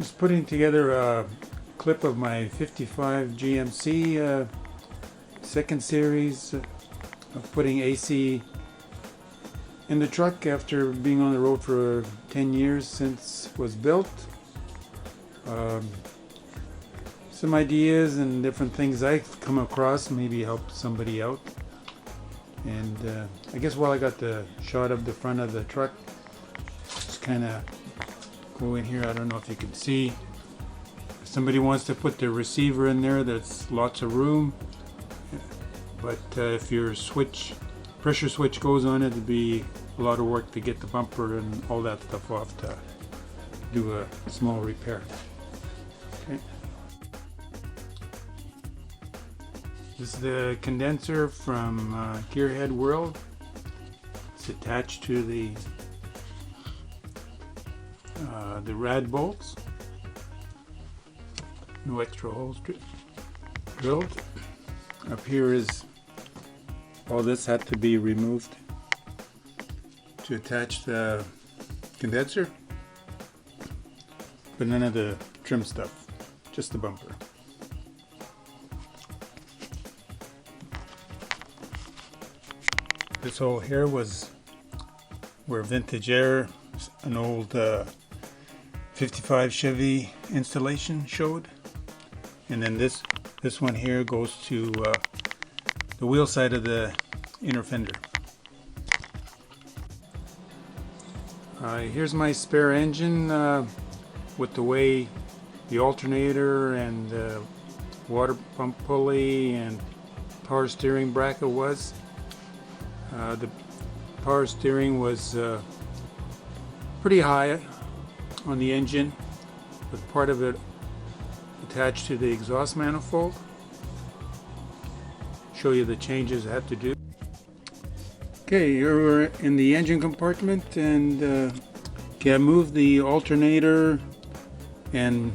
Just putting together a clip of my 55 GMC second series of putting AC in the truck after being on the road for 10 years since it was built. Some ideas and different things I've come across, maybe help somebody out. And I guess while I got the shot of the front of the truck, just kind of go in here. I don't know if you can see. If somebody wants to put their receiver in there, that's lots of room. But if your pressure switch goes on, it'd be a lot of work to get the bumper and all that stuff off to do a small repair. Okay. This is the condenser from Gearhead World. It's attached to the rad bolts. No extra holes drilled. Up here is all this had to be removed to attach the condenser, but none of the trim stuff, just the bumper. This hole here was where Vintage Air, an old 55 Chevy installation, showed, and then this one here goes to the wheel side of the inner fender. Here's my spare engine with the way the alternator and water pump pulley and power steering bracket was. The power steering was pretty high on the engine, with part of it attached to the exhaust manifold. Show you the changes I had to do. Okay, here we're in the engine compartment, and okay, I moved the alternator and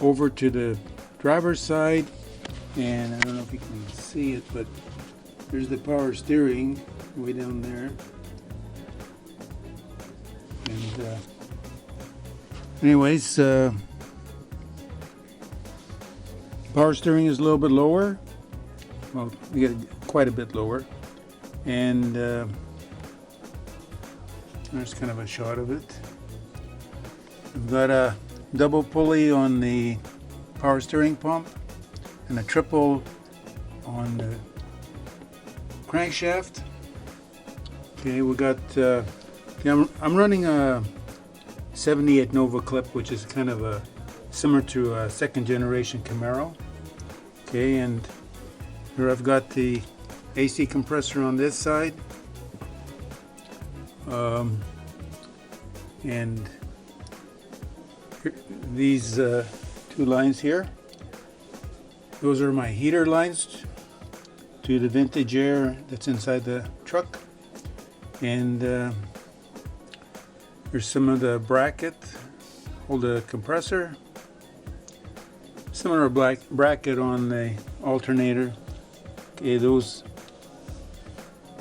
over to the driver's side, and I don't know if you can see it, but there's the power steering way down there. And anyways, power steering is a little bit lower. Well, we get it quite a bit lower, and there's kind of a shot of it. We've got a double pulley on the power steering pump and a triple on the crankshaft. Okay, we got. I'm running a 78 Nova clip, which is kind of similar to a second generation Camaro. Okay, and here I've got the AC compressor on this side, and these two lines here, those are my heater lines to the Vintage Air that's inside the truck. And here's some of the bracket, hold the compressor, similar bracket on the alternator. Okay, those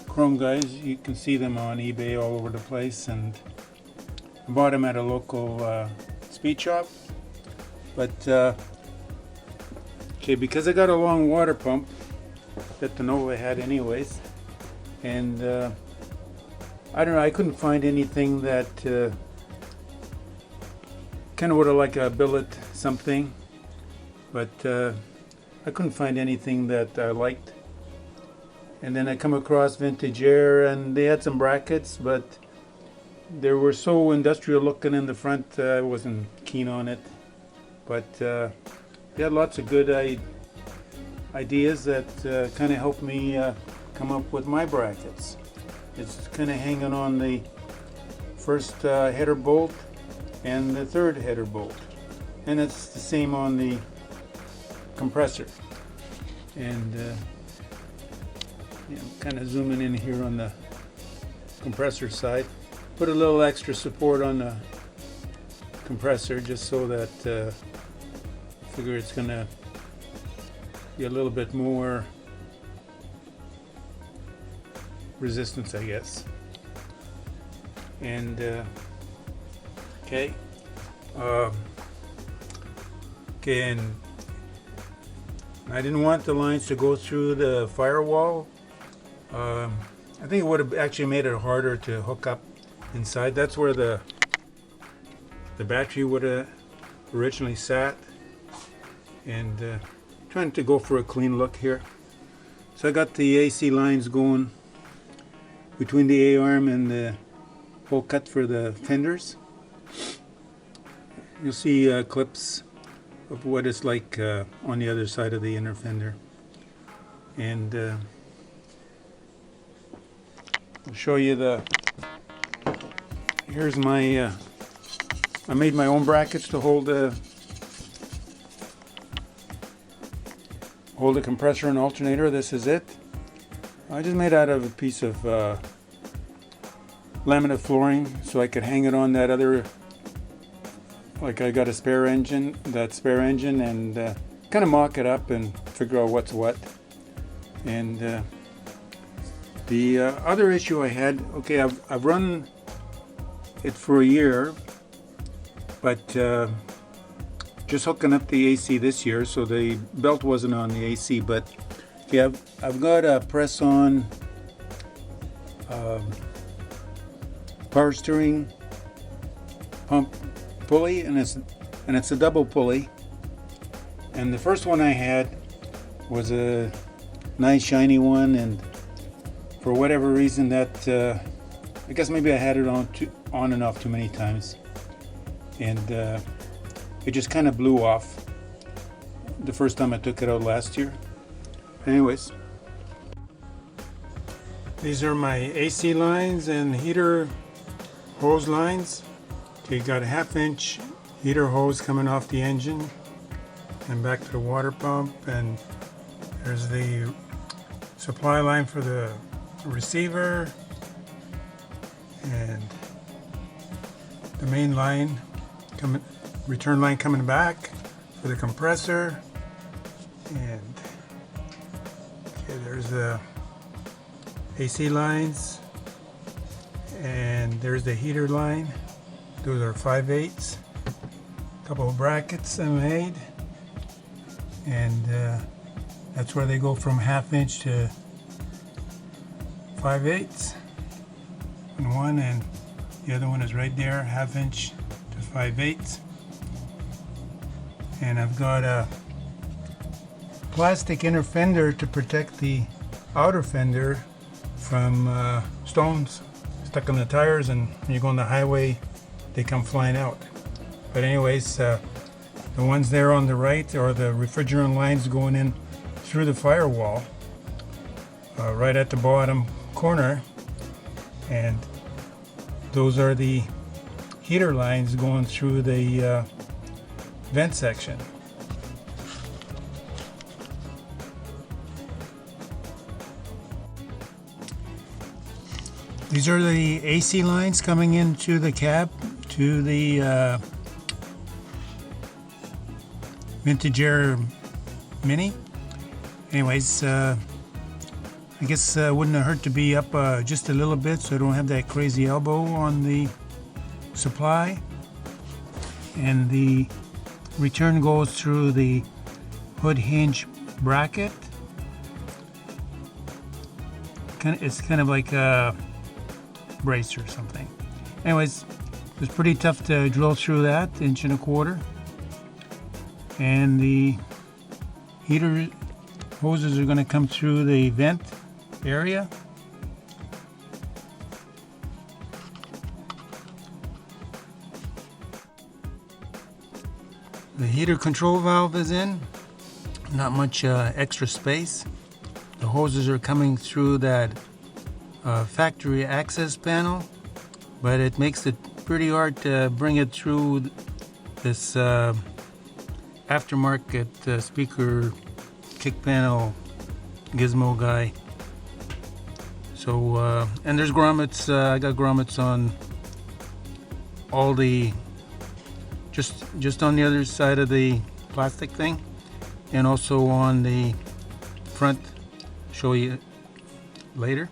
chrome guys, you can see them on eBay all over the place, and I bought them at a local speed shop. But okay, because I got a long water pump that the Nova had anyways, and I don't know, I couldn't find anything that kind of would have like a billet something, but I couldn't find anything that I liked. And then I come across Vintage Air, and they had some brackets, but they were so industrial looking in the front, I wasn't keen on it. But they had lots of good ideas that kind of helped me come up with my brackets. It's kind of hanging on the first header bolt and the third header bolt, and it's the same on the compressor. And I'm kind of zooming in here on the compressor side. Put a little extra support on the compressor just so that I figure it's going to be a little bit more resistance, I guess. And okay, Okay, and I didn't want the lines to go through the firewall. I think it would have actually made it harder to hook up inside. That's where the battery would have originally sat. And trying to go for a clean look here. So I got the AC lines going between the A-arm and the hole cut for the fenders. You'll see clips of what it's like on the other side of the inner fender. And I'll show you here's my, I made my own brackets to hold the compressor and alternator. This is it. I just made out of a piece of laminate flooring so I could hang it on that other, like I got a spare engine, and kind of mock it up and figure out what's what. And the other issue I had, okay, I've run it for a year, but just hooking up the AC this year, so the belt wasn't on the AC. But yeah, I've got a press-on power steering pump pulley, and it's a double pulley. And the first one I had was a nice shiny one, and for whatever reason that I guess maybe I had it on and off too many times, and it just kind of blew off the first time I took it out last year. Anyways, these are my AC lines and heater hose lines. Okay, got a 1/2-inch heater hose coming off the engine and back to the water pump, and there's the supply line for the receiver and the main line return line coming back for the compressor. And okay, there's the AC lines, and there's the heater line. Those are 5/8. Couple of brackets I made, and that's where they go from 1/2-inch to 5/8. And one, and the other one is right there, 1/2-inch to 5/8. And I've got a plastic inner fender to protect the outer fender from stones stuck on the tires, and when you go on the highway they come flying out. But anyways, the ones there on the right are the refrigerant lines going in through the firewall, right at the bottom corner, and those are the heater lines going through the vent section. These are the AC lines coming into the cab to the Vintage Air Mini. Anyways, I guess wouldn't have hurt to be up just a little bit so I don't have that crazy elbow on the supply. And the return goes through the hood hinge bracket. It's kind of like a brace or something. Anyways, it's pretty tough to drill through that, 1.25 inches. And the heater hoses are going to come through the vent area. The heater control valve is in. Not much extra space. The hoses are coming through that factory access panel, but it makes it pretty hard to bring it through this aftermarket speaker kick panel gizmo guy. So and there's grommets. I got grommets on all the just on the other side of the plastic thing, and also on the front. Show you later.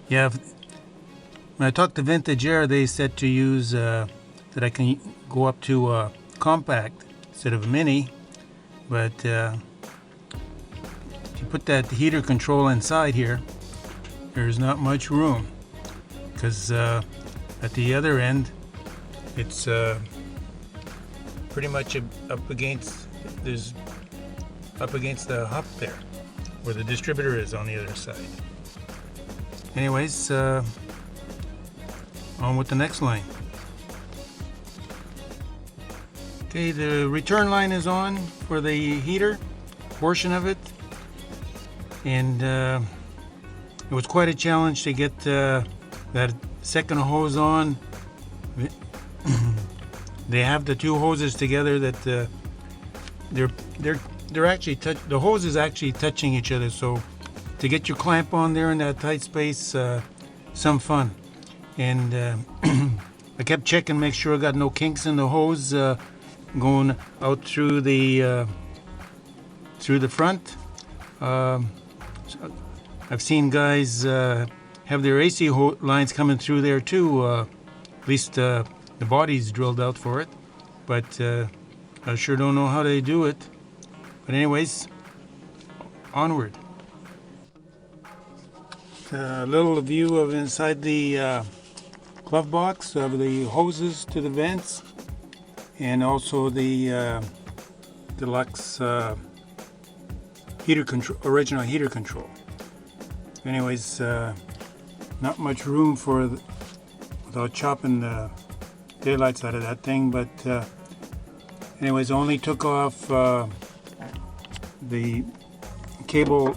Yeah, when I talked to Vintage Air, they said to use that I can go up to compact instead of mini, but if you put that heater control inside here, there's not much room, because at the other end it's pretty much up against the hub there, where the distributor is on the other side. Anyways, on with the next line. Okay, the return line is on for the heater portion of it, and it was quite a challenge to get that second hose on. They have the two hoses together that they're actually the hose is actually touching each other, so to get your clamp on there in that tight space, some fun. And I kept checking, make sure I got no kinks in the hose going out through the front. I've seen guys have their AC lines coming through there too. At least the body's drilled out for it, but I sure don't know how they do it. But anyways, onward. A little view of inside the glove box of the hoses to the vents, and also the deluxe heater control, original heater control. Anyways, not much room for without chopping the daylights out of that thing, but anyways, only took off the cable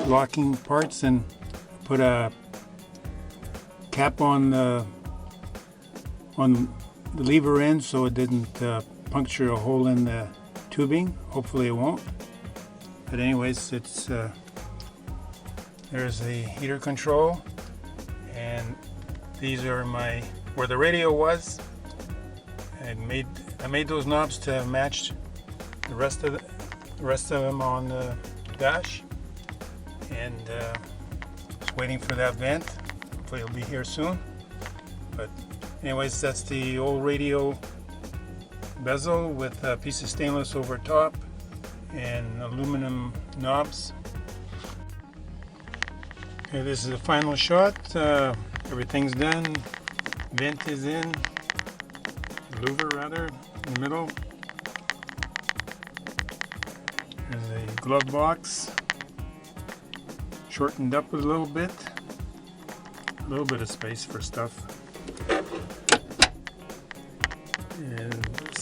locking parts and put a cap on the lever end so it didn't puncture a hole in the tubing. Hopefully it won't. But anyways, it's there's the heater control, and these are where the radio was. I made those knobs to match the rest of them on the dash, and just waiting for that vent. Hopefully it'll be here soon. But anyways, that's the old radio bezel with a piece of stainless over top and aluminum knobs. Okay, this is the final shot. Everything's done. Vent is in. Louver rather, in the middle. There's a glove box. Shortened up a little bit. A little bit of space for stuff. And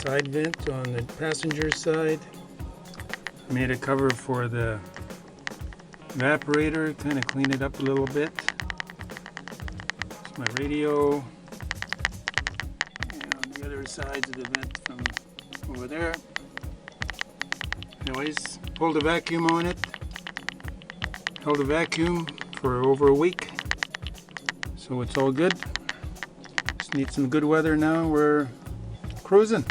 side vent on the passenger side. I made a cover for the evaporator, kind of clean it up a little bit. It's my radio. And on the other sides of the vent from over there. Anyways, pulled a vacuum on it. Held a vacuum for over a week. So it's all good. Just need some good weather now. We're cruising.